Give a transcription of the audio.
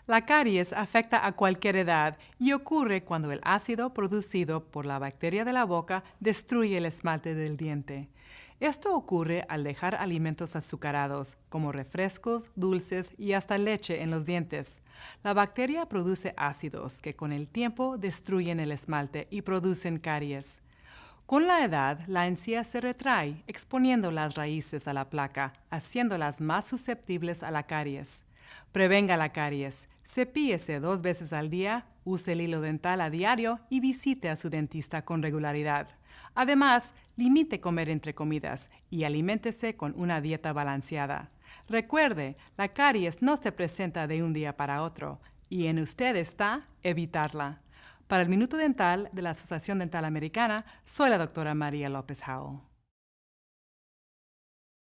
La caries afecta a cualquier edad y ocurre cuando el ácido producido por la bacteria de la boca destruye el esmalte del diente. Esto ocurre al dejar alimentos azucarados, como refrescos, dulces y hasta leche en los dientes. La bacteria produce ácidos que con el tiempo destruyen el esmalte y producen caries. Con la edad, la encía se retrae, exponiendo las raíces a la placa, haciéndolas más susceptibles a la caries. Prevenga la caries. Cepíllese 2 veces al día, use el hilo dental a diario y visite a su dentista con regularidad. Además, limite comer entre comidas y aliméntese con una dieta balanceada. Recuerde, la caries no se presenta de un día para otro y en usted está evitarla. Para el Minuto Dental de la Asociación Dental Americana, soy la doctora María López Howell.